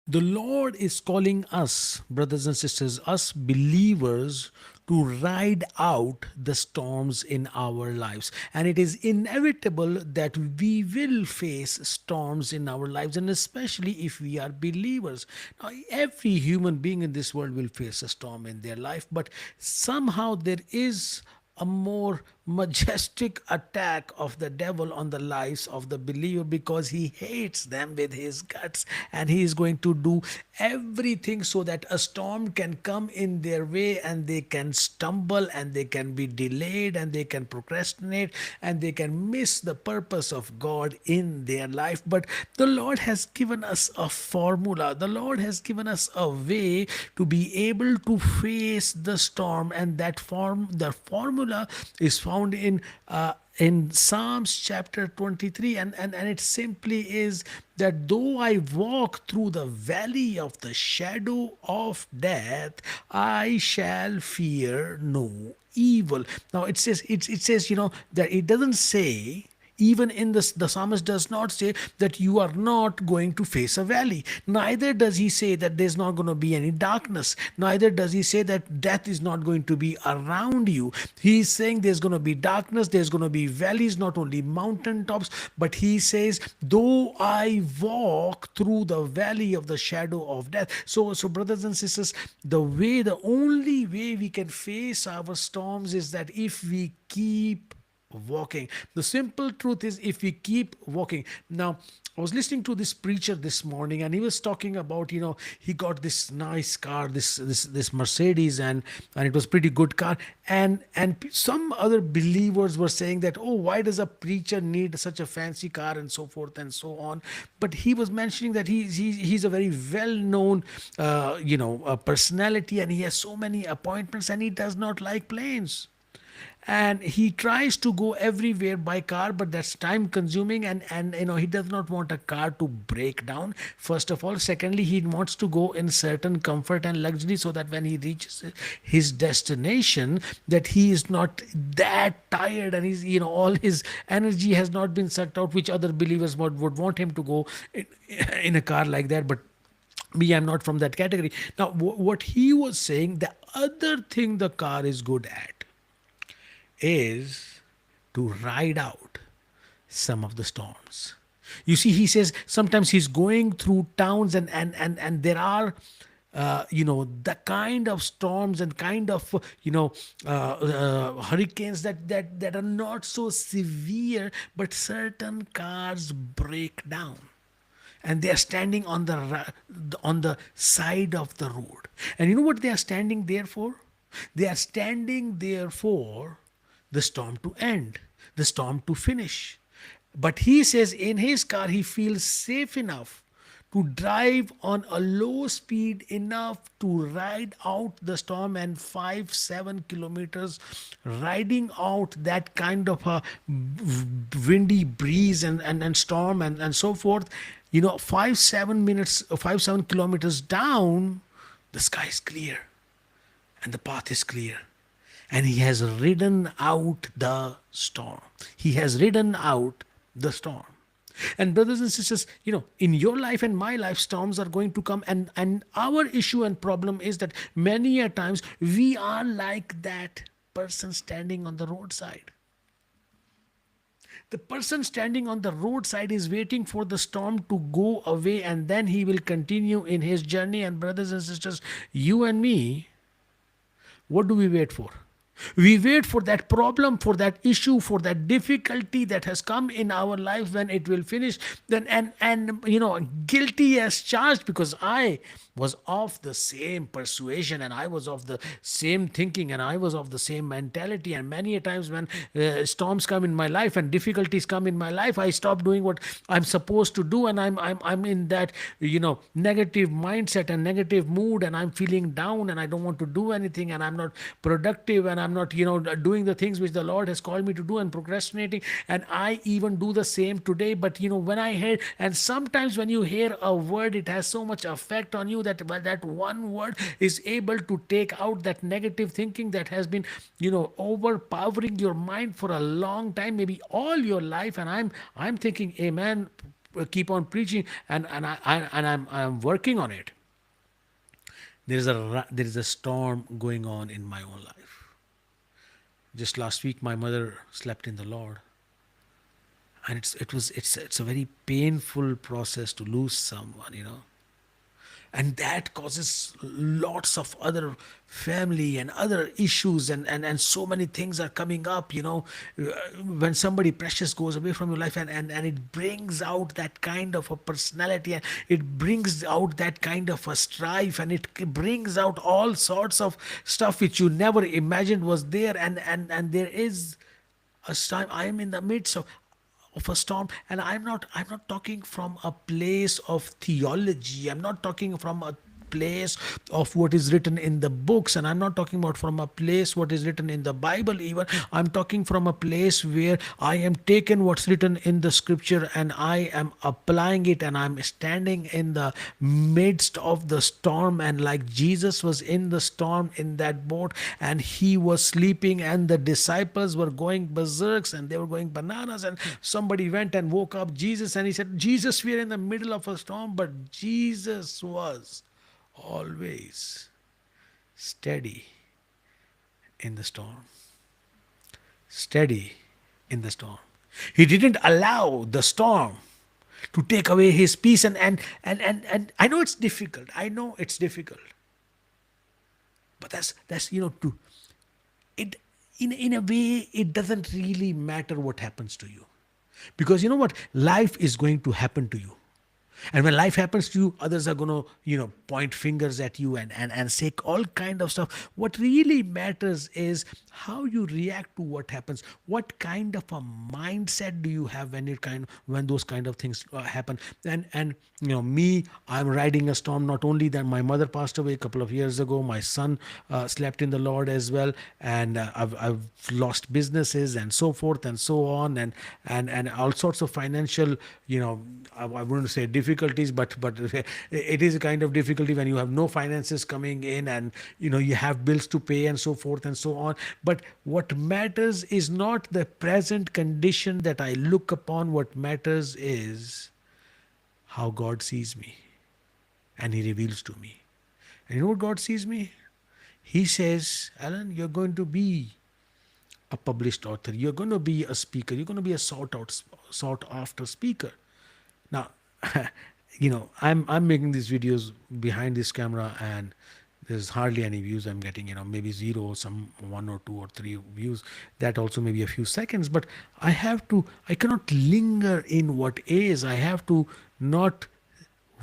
The Lord is calling us, brothers and sisters, us believers, to ride out the storms in our lives. And it is inevitable that we will face storms in our lives, and especially if we are believers. Now, every human being in this world will face a storm in their life, but somehow there is a more majestic attack of the devil on the lives of the believer, because he hates them with his guts, and he is going to do everything so that a storm can come in their way and they can stumble and they can be delayed and they can procrastinate and they can miss the purpose of God in their life. But the Lord has given us a formula, the Lord has given us a way to be able to face the storm, and the formula is found in Psalms chapter 23, and it simply is that though I walk through the valley of the shadow of death, I shall fear no evil. Now it says, that it doesn't say, even in this, the psalmist does not say that you are not going to face a valley. Neither does he say that there's not going to be any darkness. Neither does he say that death is not going to be around you. He's saying there's going to be darkness, there's going to be valleys, not only mountain tops, but he says, though I walk through the valley of the shadow of death. So brothers and sisters, the only way we can face our storms is that if we keep walking. The simple truth is, if we keep walking. Now, I was listening to this preacher this morning, and he was talking about, he got this nice car, this Mercedes, and it was pretty good car. And some other believers were saying that, oh, why does a preacher need such a fancy car, and so forth and so on. But he was mentioning that he's a very well known personality, and he has so many appointments, and he does not like planes, and he tries to go everywhere by car, but that's time consuming, and he does not want a car to break down, first of all. Secondly, he wants to go in certain comfort and luxury, so that when he reaches his destination, that he is not that tired, and he's, all his energy has not been sucked out, which other believers would want him to go in a car like that. But me, I'm not from that category. Now, what he was saying, the other thing the car is good at is to ride out some of the storms. You see, he says sometimes he's going through towns, and there are the kind of storms and kind of hurricanes that are not so severe, but certain cars break down, and they are standing on the side of the road. And you know what they are standing there for? They are standing there for the storm to end, the storm to finish. But he says in his car he feels safe enough to drive on a low speed enough to ride out the storm, and 5-7 kilometers riding out that kind of a windy breeze and storm and so forth. 5-7 kilometers down, the sky is clear and the path is clear, and he has ridden out the storm. He has ridden out the storm. And brothers and sisters, in your life and my life, storms are going to come. And our issue and problem is that many a times we are like that person standing on the roadside. The person standing on the roadside is waiting for the storm to go away, and then he will continue in his journey. And brothers and sisters, you and me, what do we wait for? We wait for that problem, for that issue, for that difficulty that has come in our life, when it will finish. Then and guilty as charged, because I was of the same persuasion, and I was of the same thinking, and I was of the same mentality. And many a times when storms come in my life and difficulties come in my life, I stop doing what I'm supposed to do, and I'm in that negative mindset and negative mood, and I'm feeling down, and I don't want to do anything, and I'm not productive, and I'm not doing the things which the Lord has called me to do, and procrastinating. And I even do the same today. But when I hear, and sometimes when you hear a word, it has so much effect on you that that one word is able to take out that negative thinking that has been overpowering your mind for a long time, maybe all your life. And I'm thinking, amen, keep on preaching, and I'm working on it. There is a storm going on in my own life. Just last week, my mother slept in the Lord, and it's a very painful process to lose someone. And that causes lots of other family and other issues, and so many things are coming up. When somebody precious goes away from your life, and it brings out that kind of a personality, and it brings out that kind of a strife, and it brings out all sorts of stuff which you never imagined was there. And there is a time I am in the midst of a storm, and I'm not talking from a place of theology. I'm not talking from a place of what is written in the books, and I'm not talking about from a place what is written in the Bible even. I'm talking from a place where I am taken what's written in the scripture, and I am applying it, and I'm standing in the midst of the storm. And like Jesus was in the storm in that boat, and he was sleeping, and the disciples were going berserks, and they were going bananas, and somebody went and woke up Jesus, and he said, Jesus, we are in the middle of a storm. But Jesus was always steady in the storm. Steady in the storm. He didn't allow the storm to take away his peace. And I know it's difficult. I know it's difficult. But that's to it in a way, it doesn't really matter what happens to you. Because you know what? Life is going to happen to you. And when life happens to you, others are going to, point fingers at you, and say all kind of stuff. What really matters is how you react to what happens. What kind of a mindset do you have when those kind of things happen? And me, I'm riding a storm. Not only that, my mother passed away a couple of years ago. My son slept in the Lord as well, and I've lost businesses and so forth and so on, and all sorts of financial, I wouldn't say difficulties, but it is a kind of difficulty when you have no finances coming in, and you have bills to pay and so forth and so on. But what matters is not the present condition that I look upon. What matters is how God sees me, and he reveals to me. And you know what God sees me? He says, Alan, you're going to be a published author. You're going to be a speaker. You're going to be a sought after speaker. Now, I'm making these videos behind this camera, and there's hardly any views I'm getting. Maybe zero, some one or two or three views. That also maybe a few seconds. But I cannot linger in what is. I have to not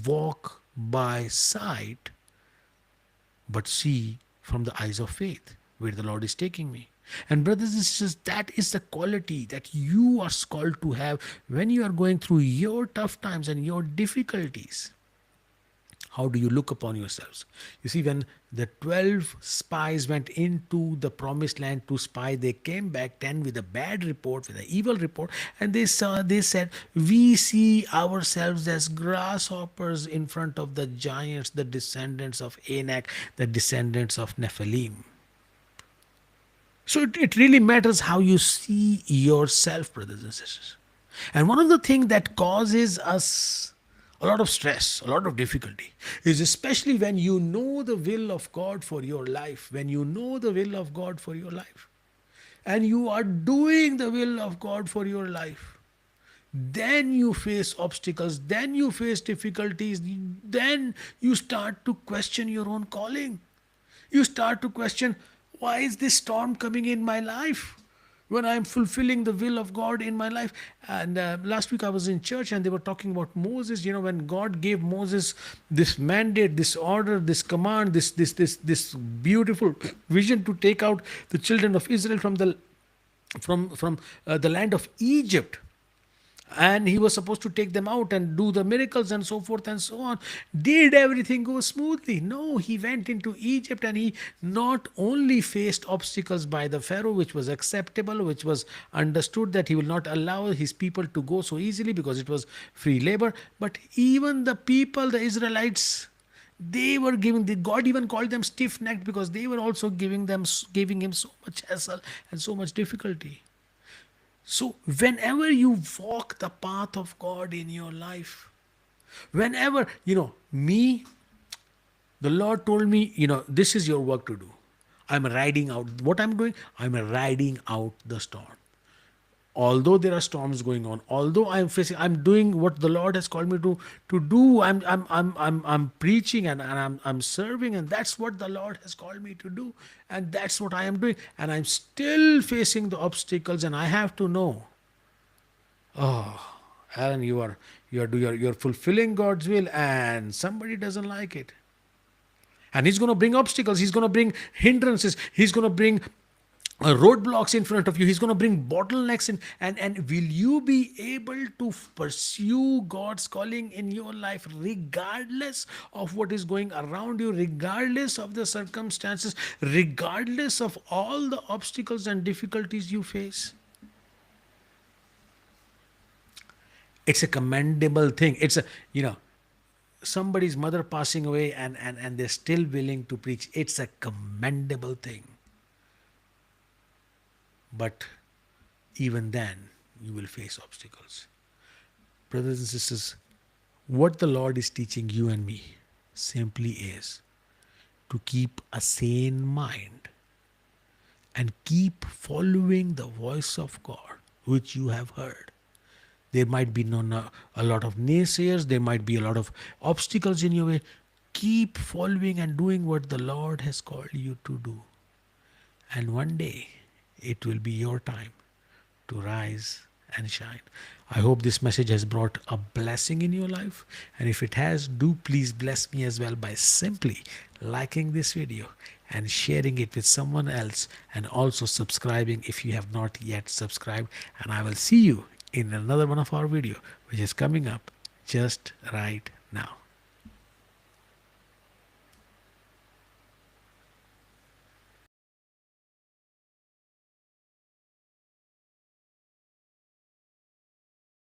walk by sight, but see from the eyes of faith where the Lord is taking me. And brothers and sisters, that is the quality that you are called to have when you are going through your tough times and your difficulties. How do you look upon yourselves? You see, when the 12 spies went into the promised land to spy, they came back 10 with a bad report, with an evil report, and they said, we see ourselves as grasshoppers in front of the giants, the descendants of Anak, the descendants of Nephilim. So it really matters how you see yourself, brothers and sisters. And one of the things that causes us a lot of stress, a lot of difficulty, is especially when you know the will of God for your life, when you know the will of God for your life, and you are doing the will of God for your life, then you face obstacles, then you face difficulties, then you start to question your own calling. You start to question, why is this storm coming in my life when I'm fulfilling the will of God in my life? And last week I was in church, and they were talking about Moses. When God gave Moses this mandate, this order, this command, this beautiful vision to take out the children of Israel from the land of Egypt. And he was supposed to take them out and do the miracles and so forth and so on. Did everything go smoothly? No, he went into Egypt, and he not only faced obstacles by the Pharaoh, which was acceptable, which was understood that he will not allow his people to go so easily because it was free labor, but even the people, the Israelites, they were giving, God even called them stiff-necked because they were also giving him so much hassle and so much difficulty. So, whenever you walk the path of God in your life, whenever, me, the Lord told me, this is your work to do. I'm riding out. What I'm doing, I'm riding out the storm. Although there are storms going on, although I'm doing what the Lord has called me to do. I'm preaching, and I'm serving, and that's what the Lord has called me to do, and that's what I am doing. And I'm still facing the obstacles, and I have to know, Alan, you're fulfilling God's will, and somebody doesn't like it. And he's going to bring obstacles, he's going to bring hindrances, he's going to bring roadblocks in front of you, he's going to bring bottlenecks in. And will you be able to pursue God's calling in your life regardless of what is going around you, regardless of the circumstances, regardless of all the obstacles and difficulties you face? It's a commendable thing. It's a, somebody's mother passing away, and they're still willing to preach. It's a commendable thing. But even then, you will face obstacles. Brothers and sisters, what the Lord is teaching you and me simply is to keep a sane mind and keep following the voice of God, which you have heard. There might be a lot of naysayers, there might be a lot of obstacles in your way. Keep following and doing what the Lord has called you to do. And one day, it will be your time to rise and shine. I hope this message has brought a blessing in your life. And if it has, do please bless me as well by simply liking this video and sharing it with someone else, and also subscribing if you have not yet subscribed. And I will see you in another one of our video, which is coming up just right now.